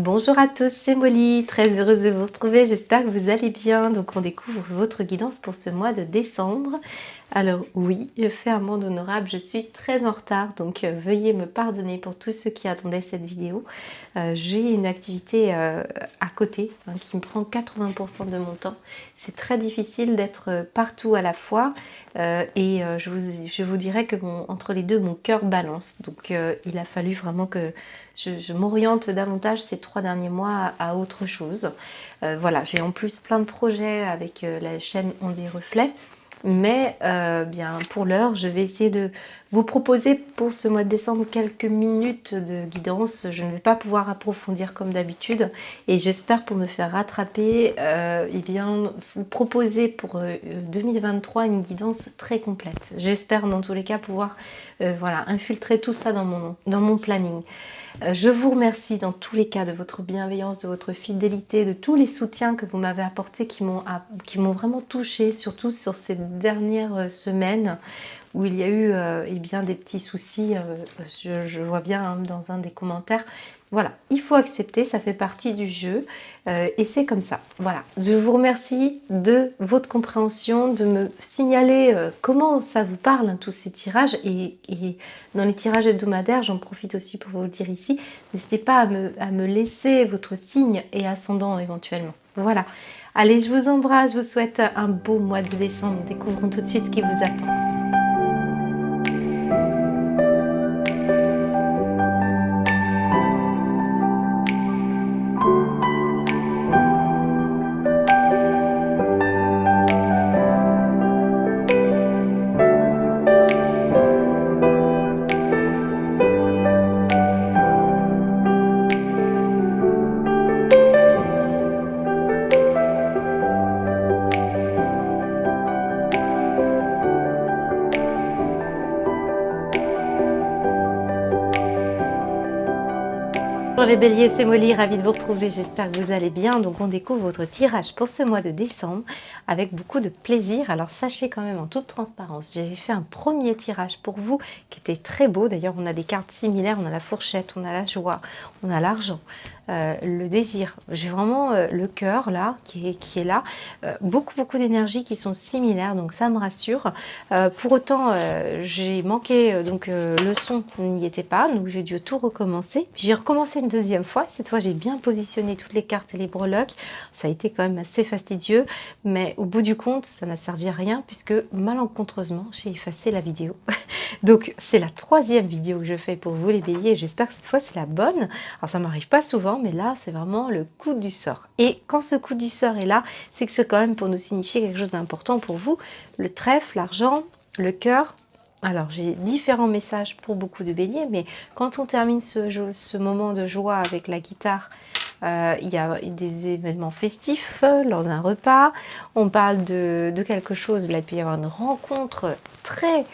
Bonjour à tous, c'est Molly, très heureuse de vous retrouver, j'espère que vous allez bien. Donc on découvre votre guidance pour ce mois de décembre. Alors oui, je fais un monde honorable, je suis très en retard, donc veuillez me pardonner pour tous ceux qui attendaient cette vidéo. J'ai une activité à côté qui me prend 80% de mon temps. C'est très difficile d'être partout à la fois je vous dirais que entre les deux, mon cœur balance. Donc il a fallu vraiment que je m'oriente davantage ces 3 derniers mois à autre chose. Voilà, j'ai en plus plein de projets avec la chaîne On des Reflets. Mais bien pour l'heure, je vais essayer de vous proposer pour ce mois de décembre quelques minutes de guidance. Je ne vais pas pouvoir approfondir comme d'habitude et j'espère pour me faire rattraper, eh bien, vous proposer pour 2023 une guidance très complète. J'espère dans tous les cas pouvoir voilà, infiltrer tout ça dans mon planning. Je vous remercie dans tous les cas de votre bienveillance, de votre fidélité, de tous les soutiens que vous m'avez apportés qui m'ont vraiment touchée, surtout sur ces dernières semaines où il y a eu eh bien, des petits soucis, je vois bien dans un des commentaires. Voilà, il faut accepter, ça fait partie du jeu et c'est comme ça. Voilà, je vous remercie de votre compréhension, de me signaler comment ça vous parle, tous ces tirages. Et dans les tirages hebdomadaires, j'en profite aussi pour vous le dire ici, n'hésitez pas à me laisser votre signe et ascendant éventuellement. Voilà, allez, je vous embrasse, je vous souhaite un beau mois de décembre. Découvrons tout de suite ce qui vous attend. Bonjour les béliers, c'est Molly, ravie de vous retrouver, j'espère que vous allez bien. Donc on découvre votre tirage pour ce mois de décembre avec beaucoup de plaisir. Alors sachez quand même en toute transparence, j'ai fait un premier tirage pour vous qui était très beau. D'ailleurs on a des cartes similaires, on a la fourchette, on a la joie, on a l'argent. Le désir, j'ai vraiment le cœur là qui est là, beaucoup d'énergie qui sont similaires, donc ça me rassure. Pour autant j'ai manqué, donc le son n'y était pas, donc j'ai dû tout recommencer. J'ai recommencé une deuxième fois, cette fois j'ai bien positionné toutes les cartes et les breloques. Ça a été quand même assez fastidieux, mais au bout du compte ça n'a servi à rien puisque malencontreusement j'ai effacé la vidéo. Donc c'est la 3e vidéo que je fais pour vous les béliers, j'espère que cette fois c'est la bonne. Alors ça m'arrive pas souvent, mais là c'est vraiment le coup du sort. Et quand ce coup du sort est là, c'est que c'est quand même pour nous signifier quelque chose d'important pour vous. Le trèfle, l'argent, le cœur. Alors j'ai différents messages pour beaucoup de béliers, mais quand on termine ce moment de joie avec la guitare, il y a des événements festifs lors d'un repas, on parle de quelque chose, là il peut y avoir une rencontre très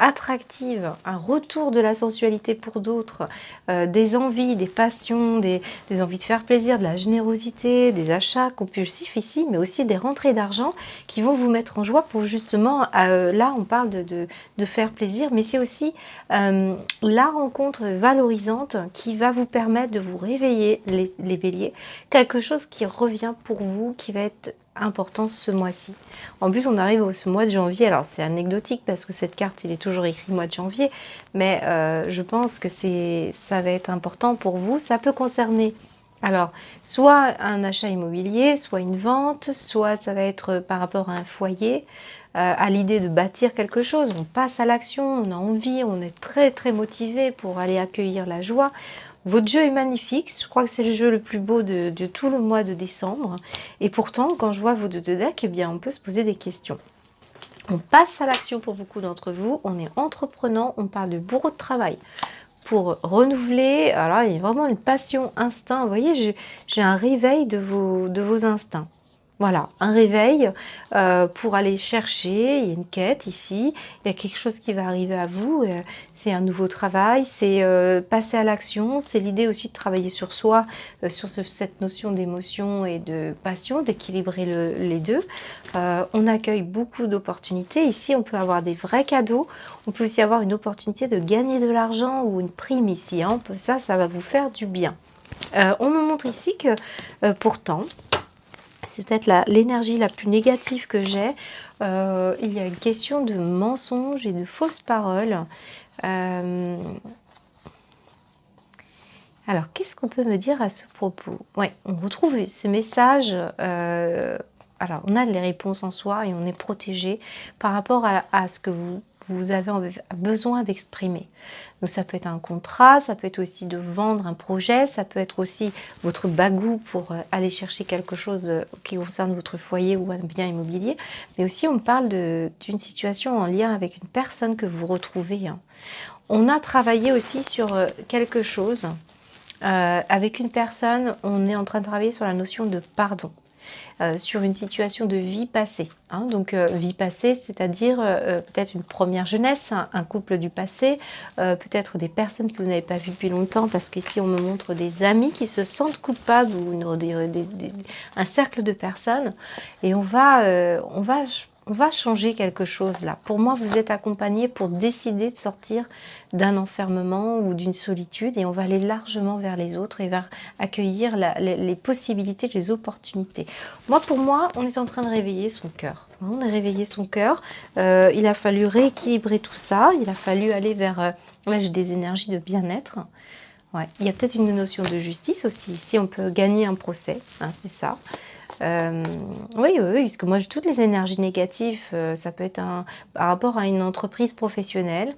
attractive, un retour de la sensualité pour d'autres, des envies, des passions, des envies de faire plaisir, de la générosité, des achats compulsifs ici, mais aussi des rentrées d'argent qui vont vous mettre en joie pour justement, là on parle de faire plaisir, mais c'est aussi la rencontre valorisante qui va vous permettre de vous réveiller les béliers, quelque chose qui revient pour vous, qui va être important ce mois-ci. En plus on arrive au ce mois de janvier, alors c'est anecdotique parce que cette carte il est toujours écrit mois de janvier, mais je pense que ça va être important pour vous. Ça peut concerner alors soit un achat immobilier, soit une vente, soit ça va être par rapport à un foyer, à l'idée de bâtir quelque chose. On passe à l'action, on a envie, on est très motivé pour aller accueillir la joie. Votre jeu est magnifique, je crois que c'est le jeu le plus beau de tout le mois de décembre. Et pourtant, quand je vois vos deux decks, eh bien, on peut se poser des questions. On passe à l'action pour beaucoup d'entre vous, on est entreprenant, on parle de bourreau de travail. Pour renouveler, alors il y a vraiment une passion, instinct. Vous voyez, j'ai un réveil de vos instincts. Voilà, un réveil pour aller chercher, il y a une quête ici, il y a quelque chose qui va arriver à vous, c'est un nouveau travail, c'est passer à l'action, c'est l'idée aussi de travailler sur soi, sur cette notion d'émotion et de passion, d'équilibrer les deux. On accueille beaucoup d'opportunités, ici on peut avoir des vrais cadeaux, on peut aussi avoir une opportunité de gagner de l'argent ou une prime ici, hein. Ça va vous faire du bien. On me montre ici que pourtant, c'est peut-être l'énergie la plus négative que j'ai. Il y a une question de mensonges et de fausses paroles. Euh, alors, qu'est-ce qu'on peut me dire à ce propos? Ouais, on retrouve ces messages. Alors, on a les réponses en soi et on est protégé par rapport à ce que vous avez besoin d'exprimer. Donc, ça peut être un contrat, ça peut être aussi de vendre un projet, ça peut être aussi votre bagou pour aller chercher quelque chose qui concerne votre foyer ou un bien immobilier. Mais aussi, on parle d'une situation en lien avec une personne que vous retrouvez, hein. On a travaillé aussi sur quelque chose. Avec une personne, on est en train de travailler sur la notion de pardon, sur une situation de vie passée, hein. Donc, vie passée, c'est-à-dire peut-être une première jeunesse, un couple du passé, peut-être des personnes que vous n'avez pas vues depuis longtemps, parce qu'ici, on me montre des amis qui se sentent coupables ou un cercle de personnes. Et on va changer quelque chose là. Pour moi, vous êtes accompagné pour décider de sortir d'un enfermement ou d'une solitude et on va aller largement vers les autres et vers accueillir les possibilités, les opportunités. Pour moi, on est en train de réveiller son cœur. On a réveillé son cœur. Il a fallu rééquilibrer tout ça. Il a fallu aller vers... là, j'ai des énergies de bien-être. Ouais. Il y a peut-être une notion de justice aussi. Si on peut gagner un procès, hein, c'est ça. Oui, parce que moi j'ai toutes les énergies négatives, ça peut être par rapport à une entreprise professionnelle,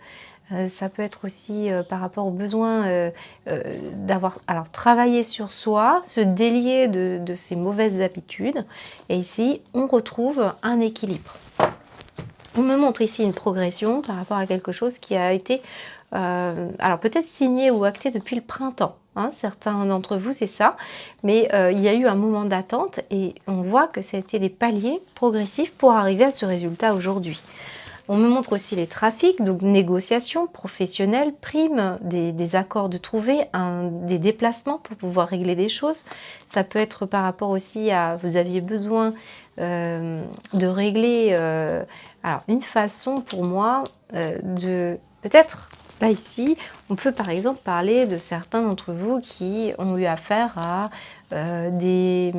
ça peut être aussi par rapport au besoin d'avoir travaillé sur soi, se délier de ses mauvaises habitudes. Et ici, on retrouve un équilibre. On me montre ici une progression par rapport à quelque chose qui a été alors peut-être signé ou acté depuis le printemps, hein, certains d'entre vous c'est ça, mais il y a eu un moment d'attente et on voit que c'était des paliers progressifs pour arriver à ce résultat aujourd'hui. On me montre aussi les trafics, donc négociations professionnelles, primes, des accords de trouver, des déplacements pour pouvoir régler des choses. Ça peut être par rapport aussi à, vous aviez besoin de régler, alors une façon pour moi de peut-être, là ici, on peut par exemple parler de certains d'entre vous qui ont eu affaire à des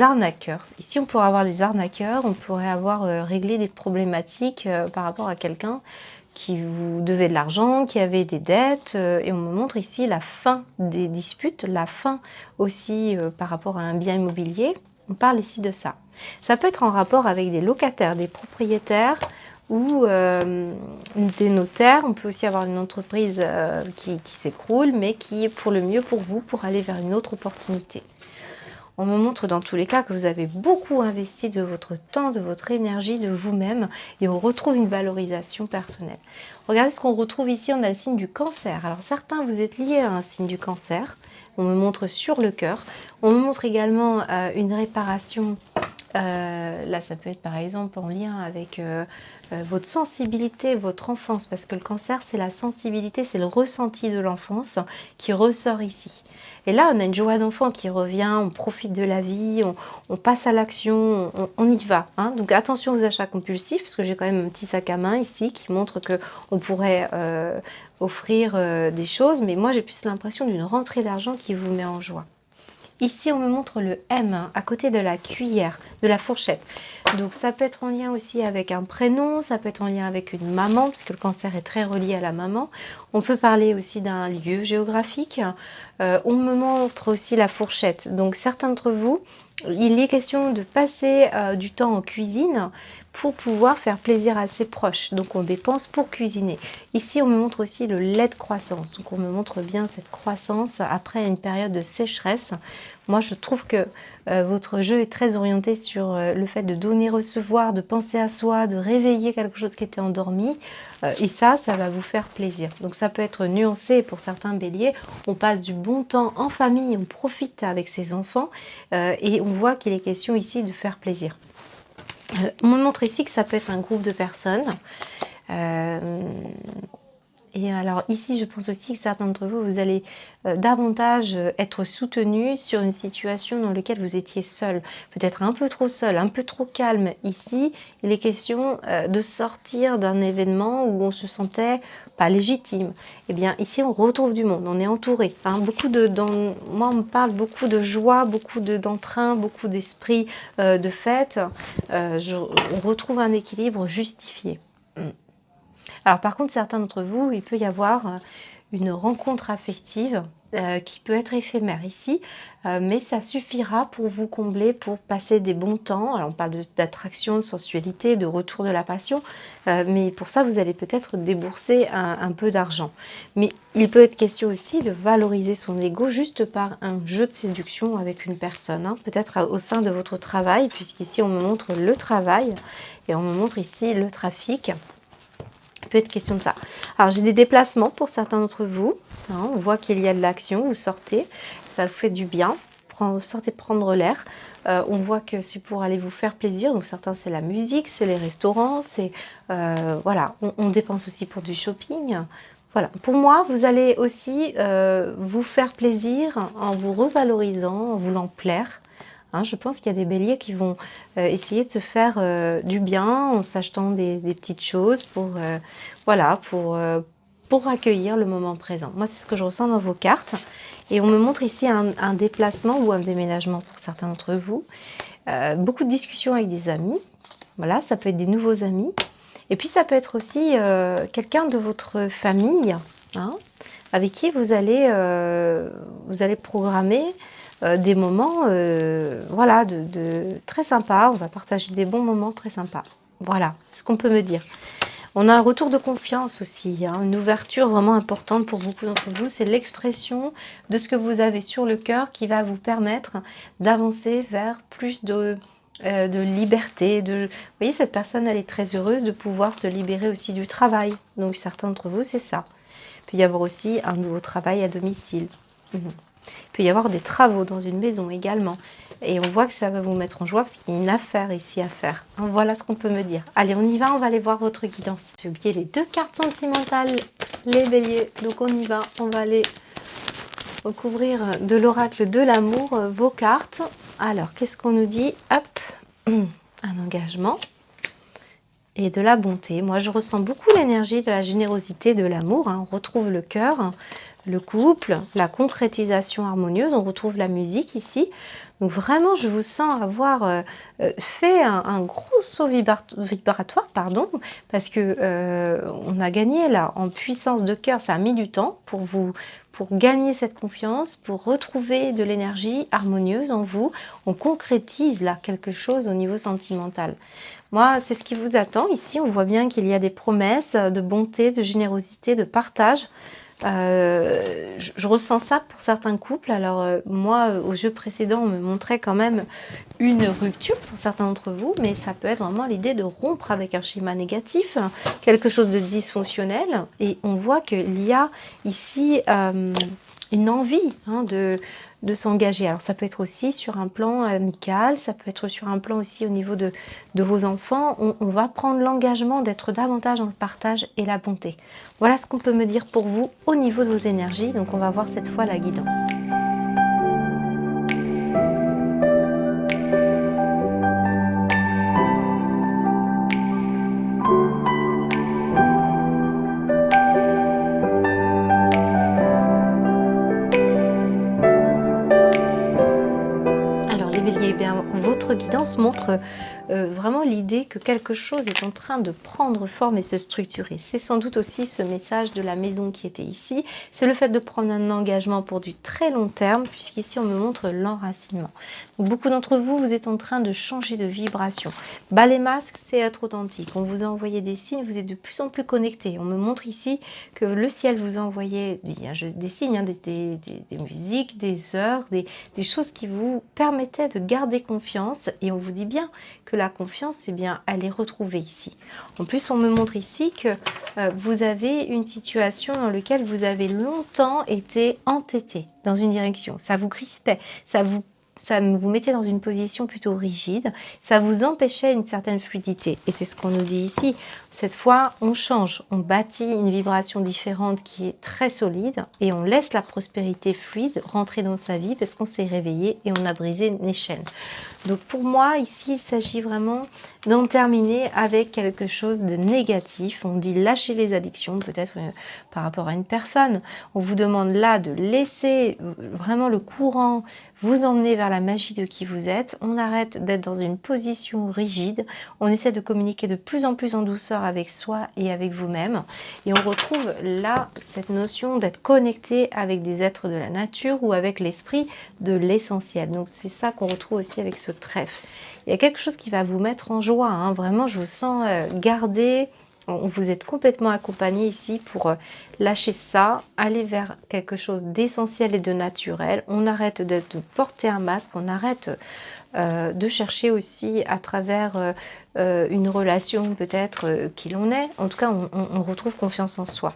arnaqueurs. Ici, on pourrait avoir des arnaqueurs, on pourrait avoir réglé des problématiques par rapport à quelqu'un qui vous devait de l'argent, qui avait des dettes, et on me montre ici la fin des disputes, la fin aussi par rapport à un bien immobilier. On parle ici de ça. Ça peut être en rapport avec des locataires, des propriétaires ou des notaires. On peut aussi avoir une entreprise qui s'écroule, mais qui est pour le mieux pour vous, pour aller vers une autre opportunité. On me montre dans tous les cas que vous avez beaucoup investi de votre temps, de votre énergie, de vous-même et on retrouve une valorisation personnelle. Regardez ce qu'on retrouve ici, on a le signe du cancer. Alors certains, vous êtes liés à un signe du cancer. On me montre sur le cœur. On me montre également une réparation. Là, ça peut être par exemple en lien avec votre sensibilité, votre enfance, parce que le cancer, c'est la sensibilité, c'est le ressenti de l'enfance qui ressort ici. Et là, on a une joie d'enfant qui revient, on profite de la vie, on passe à l'action, on y va, hein. Donc attention aux achats compulsifs, parce que j'ai quand même un petit sac à main ici qui montre qu'on pourrait offrir des choses, mais moi j'ai plus l'impression d'une rentrée d'argent qui vous met en joie. Ici, on me montre le M hein, à côté de la cuillère, de la fourchette. Donc, ça peut être en lien aussi avec un prénom, ça peut être en lien avec une maman, puisque le cancer est très relié à la maman. On peut parler aussi d'un lieu géographique. On me montre aussi la fourchette. Donc, certains d'entre vous, il est question de passer du temps en cuisine pour pouvoir faire plaisir à ses proches. Donc, on dépense pour cuisiner. Ici, on me montre aussi le lait de croissance. Donc, on me montre bien cette croissance après une période de sécheresse. Moi, je trouve que votre jeu est très orienté sur le fait de donner, recevoir, de penser à soi, de réveiller quelque chose qui était endormi. Et ça va vous faire plaisir. Donc, ça peut être nuancé pour certains béliers. On passe du bon temps en famille, on profite avec ses enfants et on voit qu'il est question ici de faire plaisir. On me montre ici que ça peut être un groupe de personnes. Et alors ici, je pense aussi que certains d'entre vous, vous allez davantage être soutenus sur une situation dans laquelle vous étiez seul, peut-être un peu trop seul, un peu trop calme. Ici, il est question de sortir d'un événement où on se sentait pas légitime. Eh bien, ici, on retrouve du monde, on est entouré. Hein, moi, on me parle beaucoup de joie, beaucoup d'entrain, beaucoup d'esprit de fête. On retrouve un équilibre justifié. Alors par contre, certains d'entre vous, il peut y avoir une rencontre affective qui peut être éphémère ici, mais ça suffira pour vous combler, pour passer des bons temps. Alors on parle d'attraction, de sensualité, de retour de la passion, mais pour ça, vous allez peut-être débourser un peu d'argent. Mais il peut être question aussi de valoriser son ego juste par un jeu de séduction avec une personne, hein, peut-être au sein de votre travail, puisqu'ici on me montre le travail et on me montre ici le trafic. Il peut être question de ça. Alors j'ai des déplacements pour certains d'entre vous. Hein, on voit qu'il y a de l'action, vous sortez, ça vous fait du bien. Sortez prendre l'air. On voit que c'est pour aller vous faire plaisir. Donc certains c'est la musique, c'est les restaurants, c'est voilà. On dépense aussi pour du shopping. Voilà. Pour moi, vous allez aussi vous faire plaisir en vous revalorisant, en voulant plaire. Hein, je pense qu'il y a des béliers qui vont essayer de se faire du bien en s'achetant des petites choses voilà, pour accueillir le moment présent. Moi, c'est ce que je ressens dans vos cartes. Et on me montre ici un déplacement ou un déménagement pour certains d'entre vous. Beaucoup de discussions avec des amis. Voilà, ça peut être des nouveaux amis. Et puis, ça peut être aussi quelqu'un de votre famille, hein, avec qui vous allez programmer des moments voilà, très sympas. On va partager des bons moments très sympas. Voilà, c'est ce qu'on peut me dire. On a un retour de confiance aussi, hein, une ouverture vraiment importante pour beaucoup d'entre vous. C'est l'expression de ce que vous avez sur le cœur qui va vous permettre d'avancer vers plus de liberté. Vous voyez, cette personne, elle est très heureuse de pouvoir se libérer aussi du travail. Donc certains d'entre vous, c'est ça. Il peut y avoir aussi un nouveau travail à domicile. Il peut y avoir des travaux dans une maison également. Et on voit que ça va vous mettre en joie parce qu'il y a une affaire ici à faire. Hein, voilà ce qu'on peut me dire. Allez, on y va, on va aller voir votre guidance. J'ai oublié les 2 cartes sentimentales, les béliers. Donc on y va, on va aller recouvrir de l'oracle de l'amour vos cartes. Alors, qu'est-ce qu'on nous dit? Hop, un engagement et de la bonté. Moi, je ressens beaucoup l'énergie de la générosité, de l'amour. Hein. On retrouve le cœur, le couple, la concrétisation harmonieuse. On retrouve la musique ici. Donc vraiment, je vous sens avoir fait un gros saut vibratoire, pardon, parce que on a gagné là en puissance de cœur. Ça a mis du temps pour gagner cette confiance, pour retrouver de l'énergie harmonieuse en vous. On concrétise là quelque chose au niveau sentimental. Moi, c'est ce qui vous attend. Ici, on voit bien qu'il y a des promesses de bonté, de générosité, de partage. Je ressens ça pour certains couples. Alors moi, au jeu précédent, on me montrait quand même une rupture pour certains d'entre vous, mais ça peut être vraiment l'idée de rompre avec un schéma négatif, quelque chose de dysfonctionnel. Et on voit qu'il y a ici une envie de s'engager. Alors ça peut être aussi sur un plan amical, ça peut être sur un plan aussi au niveau de vos enfants. On va prendre l'engagement d'être davantage dans le partage et la bonté. Voilà ce qu'on peut me dire pour vous au niveau de vos énergies. Donc on va voir cette fois la guidance. Votre guidance montre vraiment l'idée que quelque chose est en train de prendre forme et se structurer. C'est sans doute aussi ce message de la maison qui était ici. C'est le fait de prendre un engagement pour du très long terme, puisqu'ici on me montre l'enracinement. Beaucoup d'entre vous, vous êtes en train de changer de vibration. Balai masque, c'est être authentique. On vous a envoyé des signes, vous êtes de plus en plus connectés. On me montre ici que le ciel vous a envoyé des signes, hein, des musiques, des heures, des choses qui vous permettaient de garder confiance. Et on vous dit bien que la confiance, eh bien, elle est retrouvée ici. En plus, on me montre ici que vous avez une situation dans laquelle vous avez longtemps été entêté dans une direction. Ça vous crispait, ça vous mettait dans une position plutôt rigide, ça vous empêchait une certaine fluidité. Et c'est ce qu'on nous dit ici. Cette fois, on change, on bâtit une vibration différente qui est très solide et on laisse la prospérité fluide rentrer dans sa vie parce qu'on s'est réveillé et on a brisé les chaînes. Donc pour moi, ici, il s'agit vraiment d'en terminer avec quelque chose de négatif. On dit lâcher les addictions, peut-être par rapport à une personne. On vous demande là de laisser vraiment le courant vous emmener vers la magie de qui vous êtes. On arrête d'être dans une position rigide. On essaie de communiquer de plus en plus en douceur avec soi et avec vous-même. Et on retrouve là cette notion d'être connecté avec des êtres de la nature ou avec l'esprit de l'essentiel. Donc c'est ça qu'on retrouve aussi avec ce trèfle. Il y a quelque chose qui va vous mettre en joie. Hein. Vraiment, je vous sens garder. Vous êtes complètement accompagné ici pour lâcher ça, aller vers quelque chose d'essentiel et de naturel. On arrête de porter un masque, on arrête de chercher aussi à travers une relation peut-être qui l'on est. En tout cas, on retrouve confiance en soi.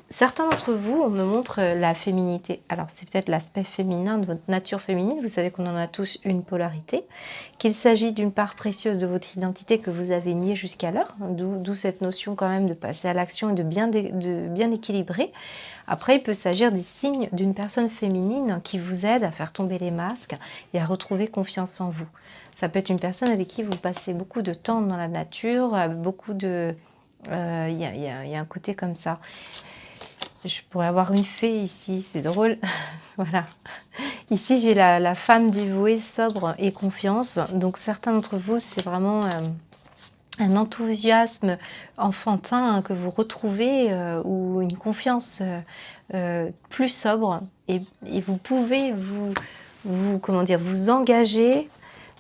Certains d'entre vous, on me montre la féminité. Alors, c'est peut-être l'aspect féminin de votre nature féminine. Vous savez qu'on en a tous une polarité. Qu'il s'agit d'une part précieuse de votre identité que vous avez niée jusqu'alors. D'où cette notion quand même de passer à l'action et de bien équilibrer. Après, il peut s'agir des signes d'une personne féminine qui vous aide à faire tomber les masques et à retrouver confiance en vous. Ça peut être une personne avec qui vous passez beaucoup de temps dans la nature, beaucoup de... y a un côté comme ça. Je pourrais avoir une fée ici, c'est drôle. Voilà. Ici, j'ai la femme dévouée, sobre et confiance. Donc, certains d'entre vous, c'est vraiment un enthousiasme enfantin que vous retrouvez ou une confiance plus sobre. Et vous pouvez vous engager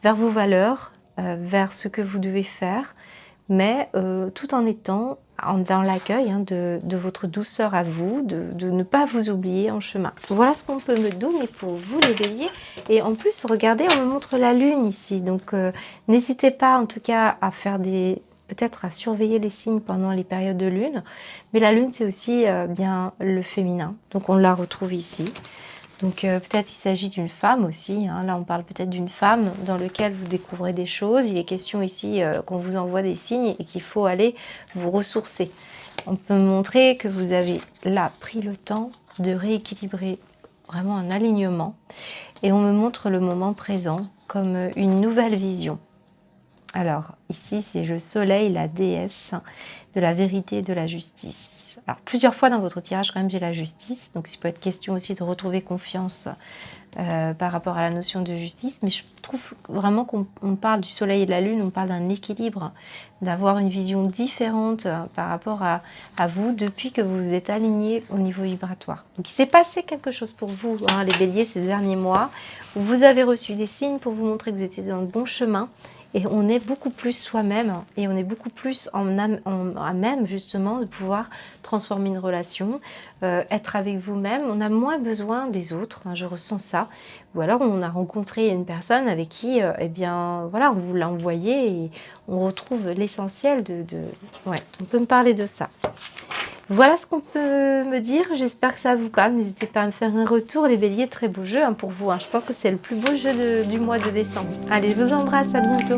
vers vos valeurs, vers ce que vous devez faire, mais tout en étant dans l'accueil de votre douceur à vous, de ne pas vous oublier en chemin. Voilà ce qu'on peut me donner pour vous les béliers. Et en plus, regardez, on me montre la lune ici. Donc, n'hésitez pas en tout cas à faire peut-être à surveiller les signes pendant les périodes de lune. Mais la lune, c'est aussi bien le féminin. Donc, on la retrouve ici. Donc peut-être il s'agit d'une femme aussi, hein. Là on parle peut-être d'une femme dans laquelle vous découvrez des choses. Il est question ici qu'on vous envoie des signes et qu'il faut aller vous ressourcer. On peut montrer que vous avez là pris le temps de rééquilibrer vraiment un alignement. Et on me montre le moment présent comme une nouvelle vision. Alors ici c'est le soleil, la déesse de la vérité et de la justice. Alors, plusieurs fois dans votre tirage, quand même, j'ai la justice. Donc, il peut être question aussi de retrouver confiance par rapport à la notion de justice. Mais je trouve vraiment qu'on parle du soleil et de la lune, on parle d'un équilibre, d'avoir une vision différente par rapport à vous depuis que vous vous êtes aligné au niveau vibratoire. Donc, il s'est passé quelque chose pour vous, hein, les béliers, ces derniers mois, où vous avez reçu des signes pour vous montrer que vous étiez dans le bon chemin. Et on est beaucoup plus soi-même et on est beaucoup plus à même justement de pouvoir transformer une relation, être avec vous-même. On a moins besoin des autres, hein, je ressens ça. Ou alors on a rencontré une personne avec qui, eh bien, voilà, on vous l'a envoyé et on retrouve l'essentiel Ouais, on peut me parler de ça. Voilà ce qu'on peut me dire. J'espère que ça vous parle. N'hésitez pas à me faire un retour. Les béliers, très beau jeu pour vous. Je pense que c'est le plus beau jeu du mois de décembre. Allez, je vous embrasse. À bientôt.